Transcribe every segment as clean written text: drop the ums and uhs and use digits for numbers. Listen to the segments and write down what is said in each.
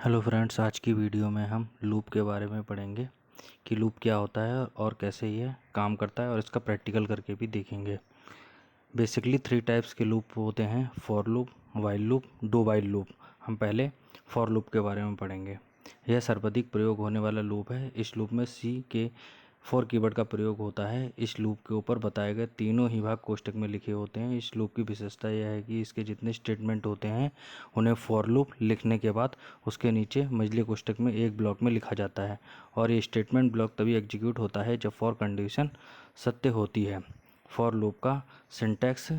Hello friends, आज की video में हम लूप के बारे में पढ़ेंगे कि लूप क्या होता है और कैसे ये काम करता है और इसका प्रैक्टिकल करके भी देखेंगे। बेसिकली 3 टाइप्स के लूप होते हैं, for loop, while loop, do while loop. हम पहले फॉर लूप के बारे में पढ़ेंगे। यह सर्वाधिक प्रयोग होने वाला लूप है। इस लूप में सी के 4 कीवर्ड का प्रयोग होता है। इस लूप के ऊपर बताए गए तीनों ही भाग कोष्टक में लिखे होते हैं। इस लूप की विशेषता यह है कि इसके जितने स्टेटमेंट होते हैं उन्हें फॉर लूप लिखने के बाद उसके नीचे मझले कोष्टक में एक ब्लॉक में लिखा जाता है और ये स्टेटमेंट ब्लॉक तभी एग्जीक्यूट होता है जब फॉर कंडीशन सत्य होती है। फॉर लूप का सिंटैक्स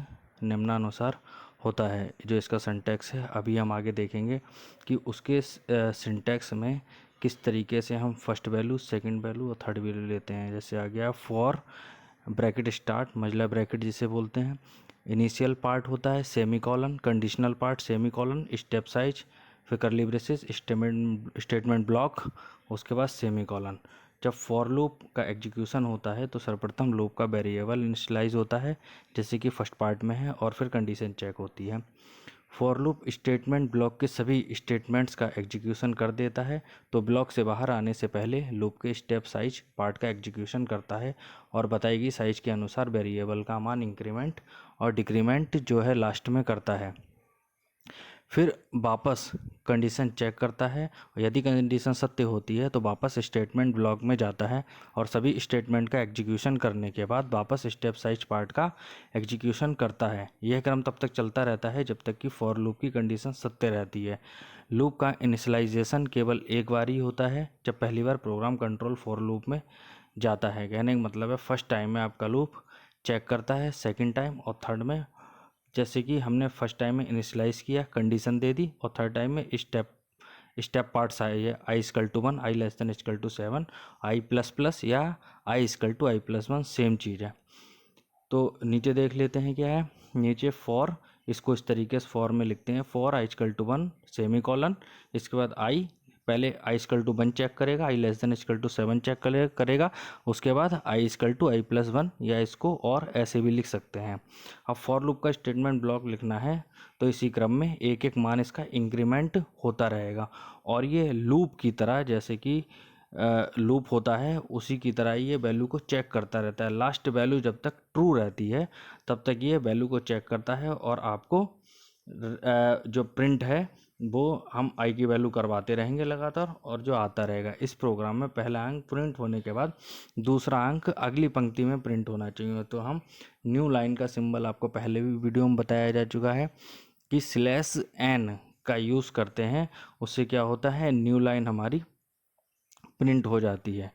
निम्नानुसार होता है। जो इसका सिंटैक्स है अभी हम आगे देखेंगे कि उसके सिंटैक्स में किस तरीके से हम फर्स्ट वैल्यू, सेकंड वैल्यू और थर्ड वैल्यू लेते हैं। जैसे आ गया फॉर ब्रैकेट स्टार्ट, मझला ब्रैकेट जिसे बोलते हैं, इनिशियल पार्ट होता है semi colon, conditional part semi colon, step size, फिर कर्ली ब्रेसेस, स्टेटमेंट ब्लॉक, उसके बाद सेमी कॉलन। जब फॉर लूप का एग्जीक्यूशन होता है तो सर्वप्रथम लूप का वेरिएबल इनिशियलाइज होता है जैसे कि फर्स्ट पार्ट में है और फिर कंडीशन चेक होती है। फॉर लूप स्टेटमेंट ब्लॉक के सभी स्टेटमेंट्स का एग्जीक्यूशन कर देता है, तो ब्लॉक से बाहर आने से पहले लूप के स्टेप साइज पार्ट का एग्जीक्यूशन करता है और बताएगी साइज के अनुसार वेरिएबल का मान इंक्रीमेंट और डिक्रीमेंट जो है लास्ट में करता है। फिर वापस कंडीशन चेक करता है और यदि कंडीशन सत्य होती है तो वापस स्टेटमेंट ब्लॉक में जाता है और सभी स्टेटमेंट का एग्जीक्यूशन करने के बाद वापस स्टेप साइज पार्ट का एग्जीक्यूशन करता है। यह क्रम तब तक चलता रहता है जब तक कि फॉर लूप की कंडीशन सत्य रहती है। लूप का इनिशियलाइजेशन केवल एक बार ही होता है, जब पहली बार प्रोग्राम कंट्रोल फॉर लूप में जाता है। कहने का मतलब है फर्स्ट टाइम में आपका लूप चेक करता है, सेकेंड टाइम और थर्ड में, जैसे कि हमने फर्स्ट टाइम में इनिशियलाइज किया, कंडीशन दे दी, और थर्ड टाइम में स्टेप पार्ट्स आए है I equal to 1, I less than equal to 7, I plus plus या I equal to I plus 1 same चीज़ है। तो नीचे देख लेते हैं क्या है। नीचे फॉर, इसको इस तरीके से फॉर में लिखते हैं, for I equal to 1 semicolon, इसके बाद आई, पहले आई इक्वल टू 1 चेक करेगा, I less than equal to 7 check करेगा, उसके बाद I equal to I plus 1, या इसको और ऐसे भी लिख सकते हैं। अब फॉर लूप का स्टेटमेंट ब्लॉक लिखना है तो इसी क्रम में एक एक मान इसका इंक्रीमेंट होता रहेगा और ये लूप की तरह, जैसे कि लूप होता है उसी की तरह ये वैल्यू को चेक करता रहता है। लास्ट वैल्यू जब तक ट्रू रहती है तब तक ये वैल्यू को चेक करता है और आपको जो प्रिंट है वो हम आई की वैल्यू करवाते रहेंगे लगातार और जो आता रहेगा। इस प्रोग्राम में पहला अंक प्रिंट होने के बाद दूसरा अंक अगली पंक्ति में प्रिंट होना चाहिए। तो हम न्यू लाइन का सिंबल आपको पहले भी वीडियो में बताया जा चुका है कि /n का यूज़ करते हैं, उससे क्या होता है न्यू लाइन हमारी प्रिंट हो जाती है।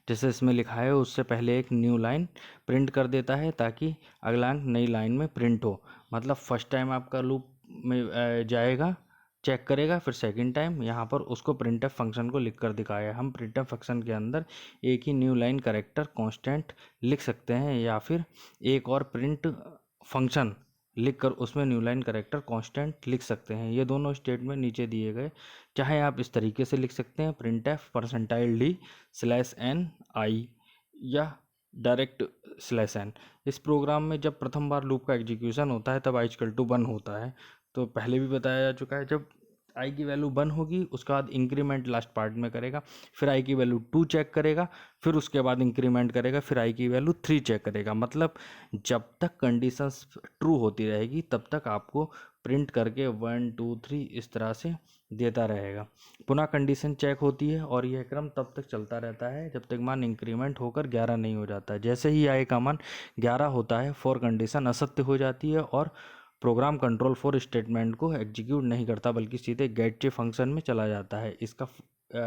जैसे इसमें लिखा है उससे पहले एक न्यू लाइन प्रिंट कर देता है ताकि अगला अंक नई लाइन में प्रिंट हो। मतलब फर्स्ट टाइम आपका लूप में जाएगा, चेक करेगा, फिर सेकंड टाइम यहाँ पर उसको प्रिंटफ फंक्शन को लिख कर दिखाया। हम प्रिंटफ फंक्शन के अंदर एक ही न्यू लाइन कैरेक्टर कांस्टेंट लिख सकते हैं या फिर एक और प्रिंट फंक्शन लिखकर उसमें न्यू लाइन कैरेक्टर कांस्टेंट लिख सकते हैं। ये दोनों स्टेटमेंट नीचे दिए गए, चाहे आप इस तरीके से लिख सकते हैं printf %d/n i या डायरेक्ट /n। इस प्रोग्राम में जब प्रथम बार लूप का एग्जीक्यूशन होता है तब i इक्वल टू 1 होता है। तो पहले भी बताया जा चुका है, जब आई की वैल्यू 1 होगी उसके बाद इंक्रीमेंट लास्ट पार्ट में करेगा, फिर आई की वैल्यू 2 चेक करेगा, फिर उसके बाद इंक्रीमेंट करेगा, फिर आई की वैल्यू 3 चेक करेगा। मतलब जब तक कंडीशंस ट्रू होती रहेगी तब तक आपको प्रिंट करके 1 2 3 इस तरह से देता रहेगा। पुनः कंडीशन चेक होती है और यह क्रम तब तक चलता रहता है जब तक मान इंक्रीमेंट होकर 11 नहीं हो जाता है। जैसे ही आई का मान 11 होता है फॉर कंडीशन असत्य हो जाती है और प्रोग्राम कंट्रोल फॉर स्टेटमेंट को एग्जीक्यूट नहीं करता बल्कि सीधे गेटचे फंक्शन में चला जाता है। इसका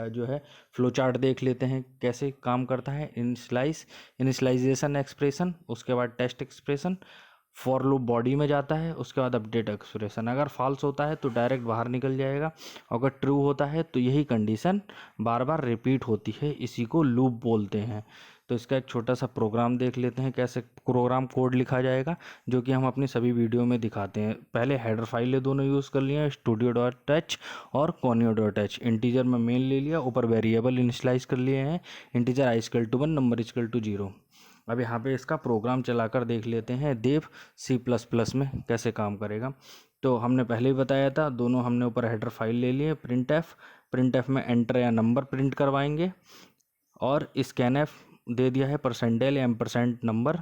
जो है फ्लो चार्ट देख लेते हैं कैसे काम करता है। इनिशियलाइजेशन एक्सप्रेशन, उसके बाद test expression, for loop body में जाता है, उसके बाद अपडेट एक्सप्रेशन। अगर फॉल्स होता है तो डायरेक्ट बाहर निकल जाएगा, अगर ट्रू होता है तो यही कंडीशन बार बार रिपीट होती है, इसी को लूप बोलते हैं। तो इसका एक छोटा सा प्रोग्राम देख लेते हैं कैसे प्रोग्राम कोड लिखा जाएगा, जो कि हम अपनी सभी वीडियो में दिखाते हैं। पहले हेडर फाइल ये दोनों यूज़ कर लिए, studio.h और conio.h। इंटीजर में मेन ले लिया, ऊपर वेरिएबल इनिशियलाइज कर लिए हैं, integer I equal to 1, number equal to 0। अब यहाँ पे इसका प्रोग्राम चलाकर देख लेते हैं देव C++ में कैसे काम करेगा। तो हमने पहले ही बताया था, दोनों हमने ऊपर हेडर फाइल ले लिए, printf printf में एंटर या नंबर प्रिंट करवाएंगे, और scanf दे दिया है परसेंटेल या एम्परसेंट नंबर,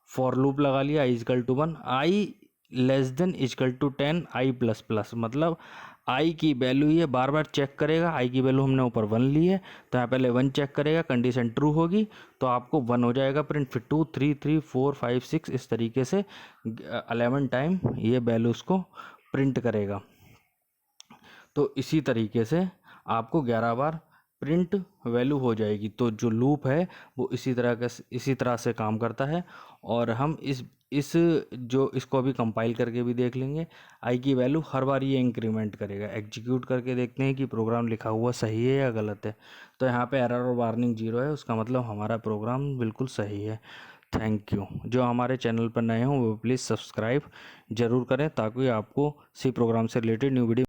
फॉर लूप लगा लिया i equal to 1, i less than equal to 10 i plus plus, मतलब i की वैल्यू ये बार बार चेक करेगा। i की वैल्यू हमने ऊपर 1 ली है तो यहाँ पहले 1 चेक करेगा, कंडीशन ट्रू होगी तो आपको 1 हो जाएगा प्रिंट, फिर 2 3 3 4 5 6 इस तरीके से 11 टाइम ये वैल्यूज़ को प्रिंट करेगा। तो इसी तरीके से आपको 11 बार प्रिंट वैल्यू हो जाएगी। तो जो लूप है वो इसी तरह से काम करता है। और हम इसको अभी कंपाइल करके भी देख लेंगे। आई की वैल्यू हर बार ये इंक्रीमेंट करेगा। एग्जीक्यूट करके देखते हैं कि प्रोग्राम लिखा हुआ सही है या गलत है। तो यहाँ पे एरर और वार्निंग 0 है, उसका मतलब हमारा प्रोग्राम बिल्कुल सही है। Thank you. जो हमारे चैनल पर नए हों वो प्लीज़ सब्सक्राइब ज़रूर करें ताकि आपको सी प्रोग्राम से रिलेटेड न्यू वीडियो